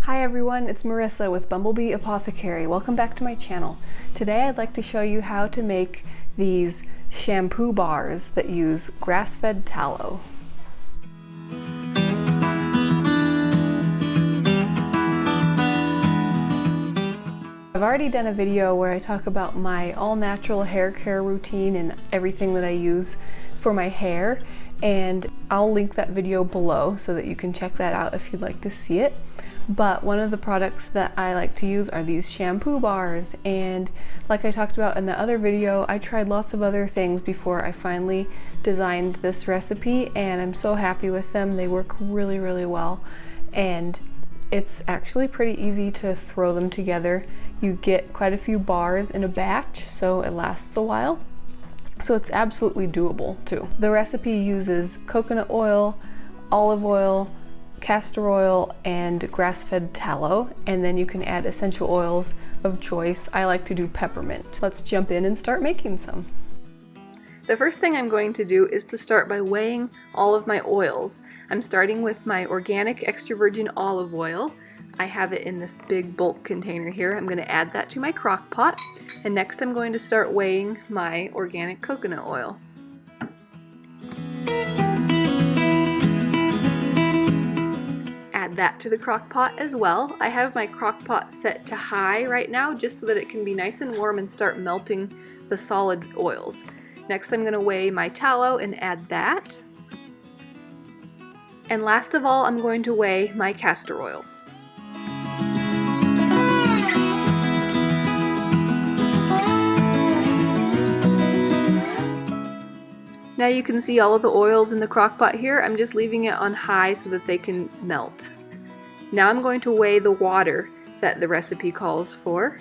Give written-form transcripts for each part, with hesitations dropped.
Hi everyone, it's Marissa with Bumblebee Apothecary. Welcome back to my channel. Today I'd like to show you how to make these shampoo bars that use grass-fed tallow. I've already done a video where I talk about my all-natural hair care routine and everything that I use for my hair, and I'll link that video below so that you can check that out if you'd like to see it. But one of the products that I like to use are these shampoo bars, and like I talked about in the other video, I tried lots of other things before I finally designed this recipe, and I'm so happy with them. They work really, really well, and it's actually pretty easy to throw them together. You get quite a few bars in a batch, so it lasts a while. So it's absolutely doable too. The recipe uses coconut oil, olive oil, castor oil, and grass-fed tallow, and then you can add essential oils of choice. I like to do peppermint. Let's jump in and start making some. The first thing I'm going to do is to start by weighing all of my oils. I'm starting with my organic extra virgin olive oil. I have it in this big bulk container here. I'm going to add that to my crock pot, and next I'm going to start weighing my organic coconut oil. Add that to the crock pot as well. I have my crock pot set to high right now just so that it can be nice and warm and start melting the solid oils. Next I'm going to weigh my tallow and add that. And last of all, I'm going to weigh my castor oil. Now you can see all of the oils in the crock pot here. I'm just leaving it on high so that they can melt. Now I'm going to weigh the water that the recipe calls for.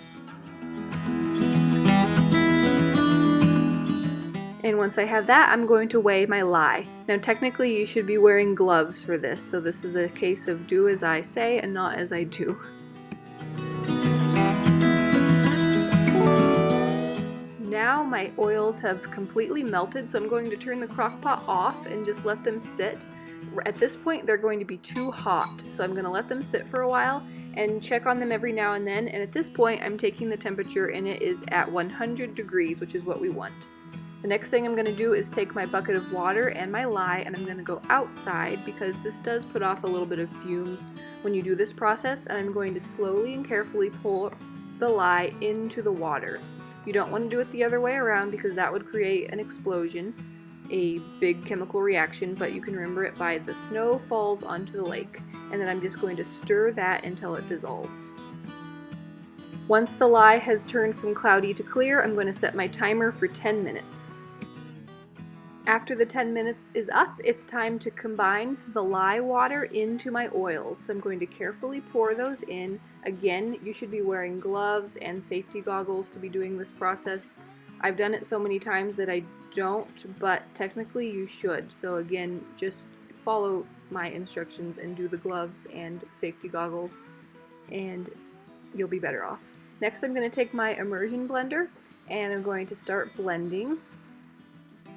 And once I have that, I'm going to weigh my lye. Now technically you should be wearing gloves for this, so this is a case of do as I say and not as I do. Now my oils have completely melted, so I'm going to turn the crock pot off and just let them sit. At this point they're going to be too hot, so I'm going to let them sit for a while and check on them every now and then, and at this point I'm taking the temperature and it is at 100 degrees, which is what we want. The next thing I'm going to do is take my bucket of water and my lye, and I'm going to go outside because this does put off a little bit of fumes when you do this process, and I'm going to slowly and carefully pour the lye into the water. You don't want to do it the other way around because that would create an explosion, a big chemical reaction, but you can remember it by the snow falls onto the lake. And then I'm just going to stir that until it dissolves. Once the lye has turned from cloudy to clear, I'm going to set my timer for 10 minutes. After the 10 minutes is up, it's time to combine the lye water into my oils. So I'm going to carefully pour those in. Again, you should be wearing gloves and safety goggles to be doing this process. I've done it so many times that I don't, but technically you should. So again, just follow my instructions and do the gloves and safety goggles and you'll be better off. Next I'm going to take my immersion blender and I'm going to start blending.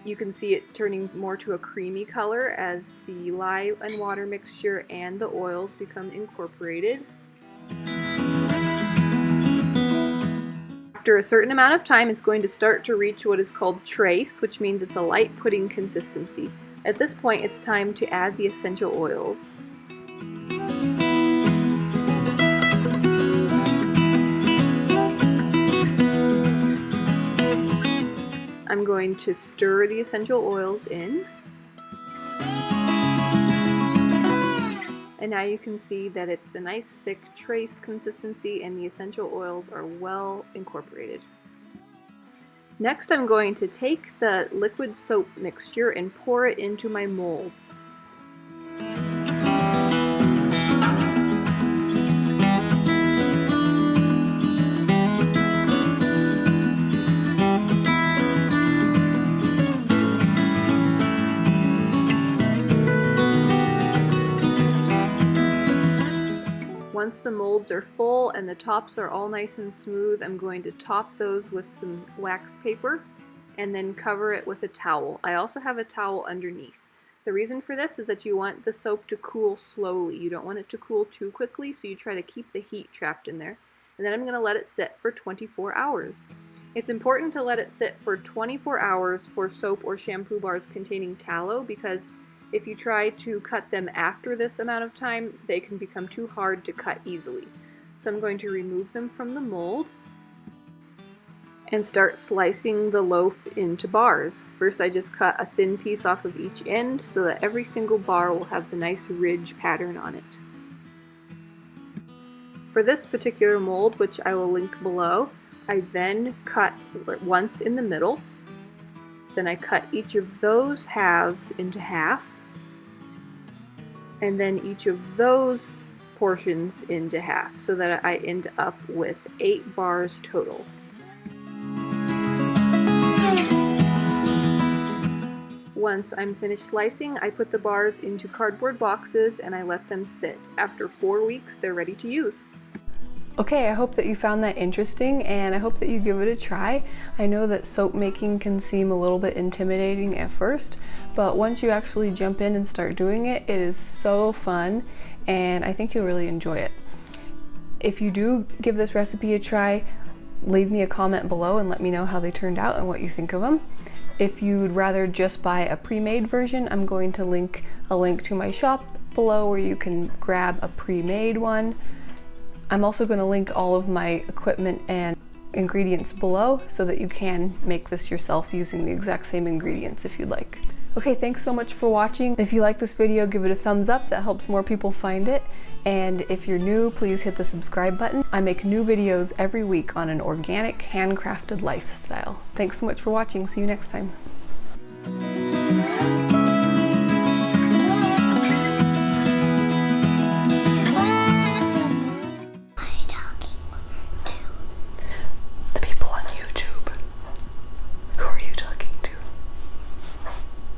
You can see it turning more to a creamy color as the lye and water mixture and the oils become incorporated. After a certain amount of time, it's going to start to reach what is called trace, which means it's a light pudding consistency. At this point, it's time to add the essential oils. I'm going to stir the essential oils in. And now you can see that it's the nice thick trace consistency and the essential oils are well incorporated. Next I'm going to take the liquid soap mixture and pour it into my molds. Once the molds are full and the tops are all nice and smooth, I'm going to top those with some wax paper and then cover it with a towel. I also have a towel underneath. The reason for this is that you want the soap to cool slowly. You don't want it to cool too quickly, so you try to keep the heat trapped in there. And then I'm going to let it sit for 24 hours. It's important to let it sit for 24 hours for soap or shampoo bars containing tallow, because if you try to cut them after this amount of time, they can become too hard to cut easily. So I'm going to remove them from the mold and start slicing the loaf into bars. First, I just cut a thin piece off of each end so that every single bar will have the nice ridge pattern on it. For this particular mold, which I will link below, I then cut once in the middle. Then I cut each of those halves into half, and then each of those portions into half, so that I end up with 8 bars total. Once I'm finished slicing, I put the bars into cardboard boxes and I let them sit. After 4 weeks, they're ready to use. Okay, I hope that you found that interesting, and I hope that you give it a try. I know that soap making can seem a little bit intimidating at first, but once you actually jump in and start doing it, it is so fun, and I think you'll really enjoy it. If you do give this recipe a try, leave me a comment below and let me know how they turned out and what you think of them. If you'd rather just buy a pre-made version, I'm going to link a link to my shop below where you can grab a pre-made one. I'm also going to link all of my equipment and ingredients below so that you can make this yourself using the exact same ingredients if you'd like. Okay, thanks so much for watching. If you like this video, give it a thumbs up. That helps more people find it. And if you're new, please hit the subscribe button. I make new videos every week on an organic, handcrafted lifestyle. Thanks so much for watching. See you next time.